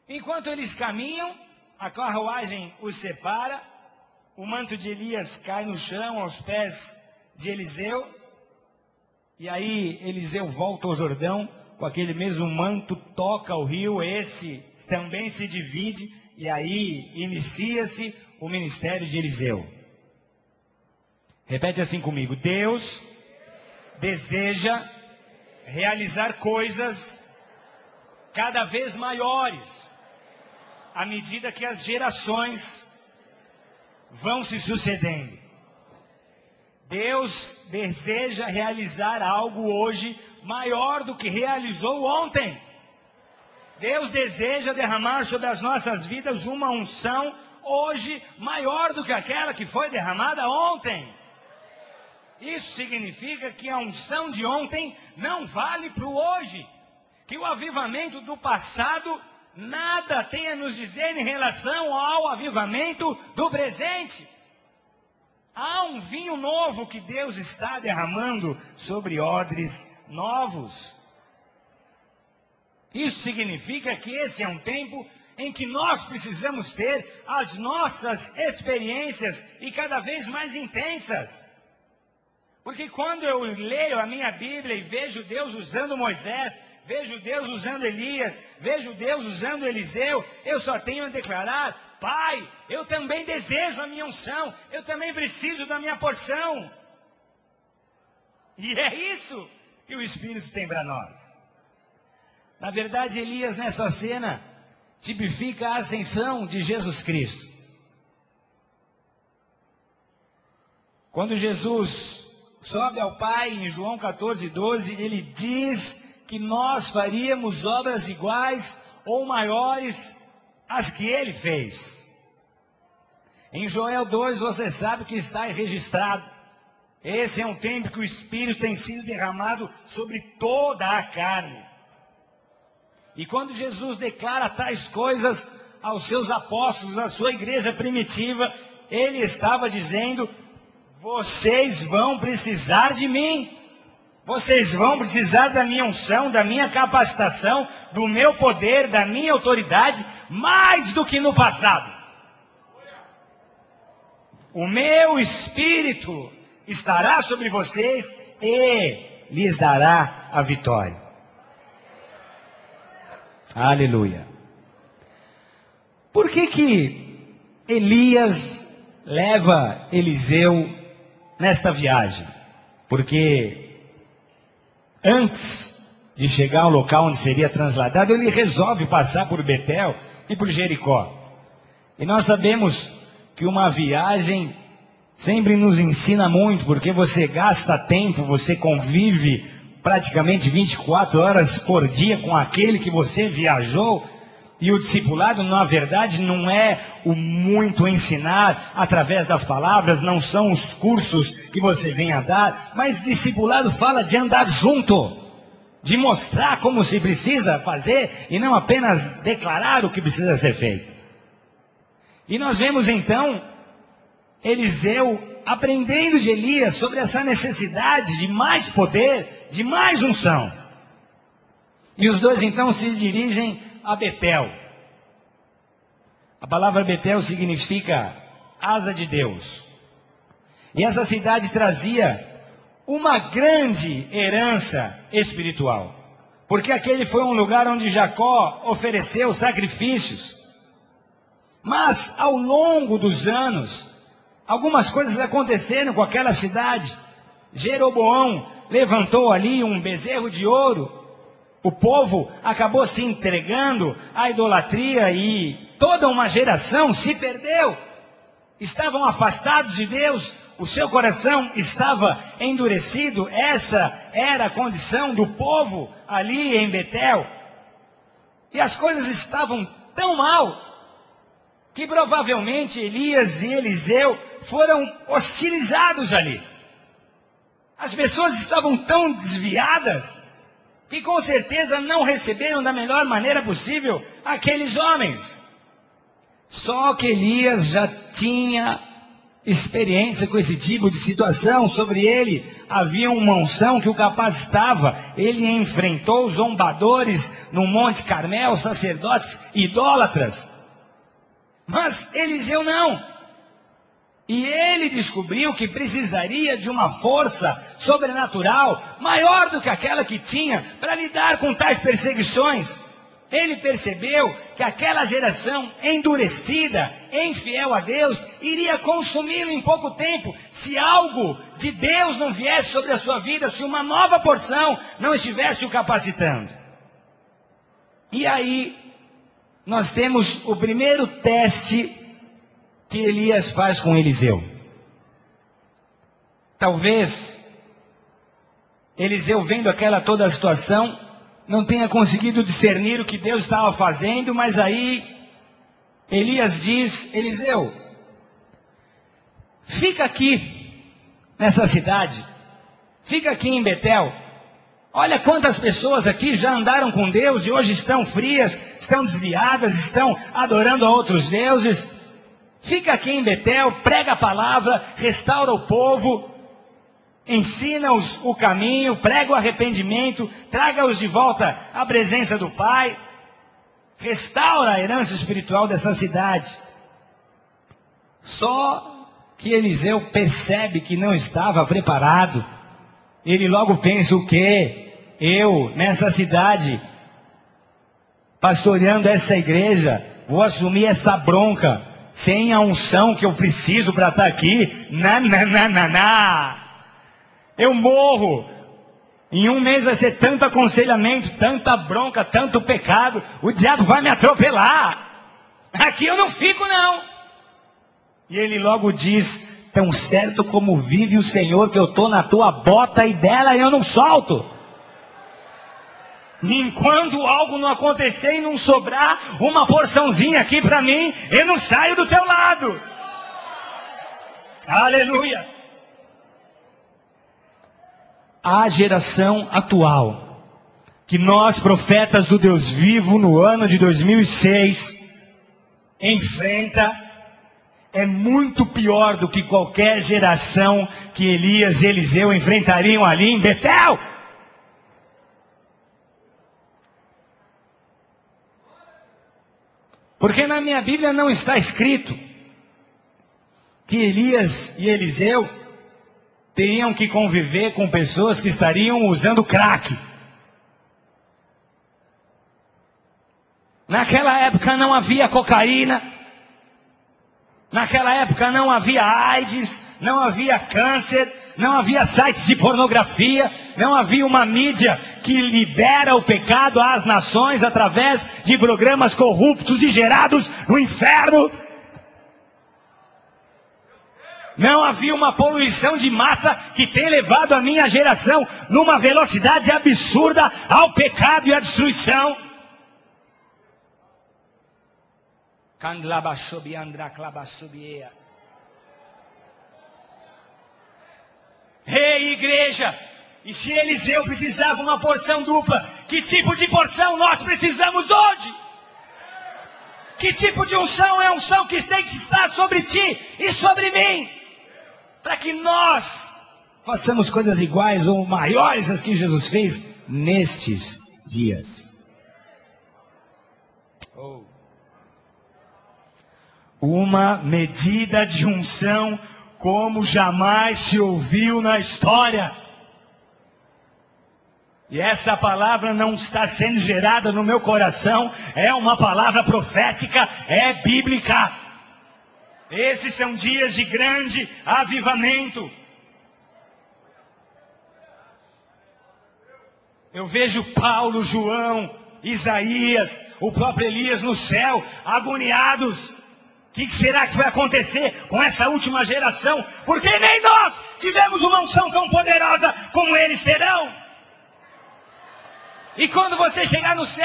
Enquanto eles caminham, a carruagem os separa, o manto de Elias cai no chão aos pés de Eliseu, e aí Eliseu volta ao Jordão, com aquele mesmo manto, toca o rio, esse também se divide, e aí inicia-se o ministério de Eliseu. Repete assim comigo: Deus deseja realizar coisas cada vez maiores, à medida que as gerações vão se sucedendo. Deus deseja realizar algo hoje maior do que realizou ontem. Deus deseja derramar sobre as nossas vidas uma unção hoje maior do que aquela que foi derramada ontem. Isso significa que a unção de ontem não vale para o hoje, que o avivamento do passado nada tem a nos dizer em relação ao avivamento do presente. Há um vinho novo que Deus está derramando sobre odres novos. Isso significa que esse é um tempo em que nós precisamos ter as nossas experiências e cada vez mais intensas. Porque quando eu leio a minha Bíblia e vejo Deus usando Moisés, vejo Deus usando Elias, vejo Deus usando Eliseu, eu só tenho a declarar: Pai, eu também desejo a minha unção, eu também preciso da minha porção. E é isso que o Espírito tem para nós. Na verdade, Elias nessa cena tipifica a ascensão de Jesus Cristo. Quando Jesus sobe ao Pai, em João 14:12, ele diz que nós faríamos obras iguais ou maiores às que ele fez. Em Joel 2, você sabe que está registrado: esse é um tempo que o Espírito tem sido derramado sobre toda a carne. E quando Jesus declara tais coisas aos seus apóstolos, à sua igreja primitiva, ele estava dizendo: vocês vão precisar de mim. Vocês vão precisar da minha unção, da minha capacitação, do meu poder, da minha autoridade, mais do que no passado. O meu Espírito estará sobre vocês e lhes dará a vitória. Aleluia. Por que Elias leva Eliseu nesta viagem? Porque antes de chegar ao local onde seria transladado, ele resolve passar por Betel e por Jericó. E nós sabemos que uma viagem sempre nos ensina muito, porque você gasta tempo, você convive praticamente 24 horas por dia com aquele que você viajou. E o discipulado, na verdade, não é o muito ensinar através das palavras, não são os cursos que você vem a dar, mas discipulado fala de andar junto, de mostrar como se precisa fazer e não apenas declarar o que precisa ser feito. E nós vemos então Eliseu aprendendo de Elias sobre essa necessidade de mais poder, de mais unção. E os dois então se dirigem a Betel. A palavra Betel significa asa de Deus. E essa cidade trazia uma grande herança espiritual, porque aquele foi um lugar onde Jacó ofereceu sacrifícios. Mas ao longo dos anos, algumas coisas aconteceram com aquela cidade. Jeroboão levantou ali um bezerro de ouro. O povo acabou se entregando à idolatria e toda uma geração se perdeu. Estavam afastados de Deus, o seu coração estava endurecido. Essa era a condição do povo ali em Betel. E as coisas estavam tão mal que provavelmente Elias e Eliseu foram hostilizados ali. As pessoas estavam tão desviadas que com certeza não receberam da melhor maneira possível aqueles homens. Só que Elias já tinha experiência com esse tipo de situação. Sobre ele havia uma unção que o capacitava. Ele enfrentou zombadores no Monte Carmel, sacerdotes idólatras. Mas Eliseu não. E ele descobriu que precisaria de uma força sobrenatural maior do que aquela que tinha para lidar com tais perseguições. Ele percebeu que aquela geração endurecida, infiel a Deus, iria consumi-lo em pouco tempo, se algo de Deus não viesse sobre a sua vida, se uma nova porção não estivesse o capacitando. E aí, nós temos o primeiro teste que Elias faz com Eliseu. Talvez Eliseu, vendo aquela toda a situação, não tenha conseguido discernir o que Deus estava fazendo, mas aí Elias diz: Eliseu, fica aqui nessa cidade, fica aqui em Betel. Olha quantas pessoas aqui já andaram com Deus e hoje estão frias, estão desviadas, estão adorando a outros deuses. Fica aqui em Betel, prega a palavra, restaura o povo, ensina-os o caminho, prega o arrependimento, traga-os de volta à presença do Pai, restaura a herança espiritual dessa cidade. Só que Eliseu percebe que não estava preparado. Ele logo pensa: o quê? Eu, nessa cidade, pastoreando essa igreja, vou assumir essa bronca, sem a unção que eu preciso para estar aqui? Não. Eu morro. Em um mês vai ser tanto aconselhamento, tanta bronca, tanto pecado, o diabo vai me atropelar. Aqui eu não fico não. E ele logo diz: tão certo como vive o Senhor, que eu estou na tua bota e dela eu não solto. Enquanto algo não acontecer e não sobrar uma porçãozinha aqui para mim, eu não saio do teu lado. Aleluia. A geração atual, que nós, profetas do Deus vivo, no ano de 2006, enfrenta, é muito pior do que qualquer geração que Elias e Eliseu enfrentariam ali em Betel. Porque na minha Bíblia não está escrito que Elias e Eliseu teriam que conviver com pessoas que estariam usando crack. Naquela época não havia cocaína. Naquela época não havia AIDS, não havia câncer, não havia sites de pornografia, não havia uma mídia que libera o pecado às nações através de programas corruptos e gerados no inferno. Não havia uma poluição de massa que tem levado a minha geração numa velocidade absurda ao pecado e à destruição. Ei, igreja, e se Eliseu precisava uma porção dupla, que tipo de porção nós precisamos hoje? Que tipo de unção é a unção que tem que estar sobre ti e sobre mim? Para que nós façamos coisas iguais ou maiores às que Jesus fez nestes dias. Uma medida de unção como jamais se ouviu na história. E essa palavra não está sendo gerada no meu coração, é uma palavra profética, é bíblica. Esses são dias de grande avivamento. Eu vejo Paulo, João, Isaías, o próprio Elias no céu, agoniados. O que será que vai acontecer com essa última geração? Porque nem nós tivemos uma unção tão poderosa como eles terão. E quando você chegar no céu,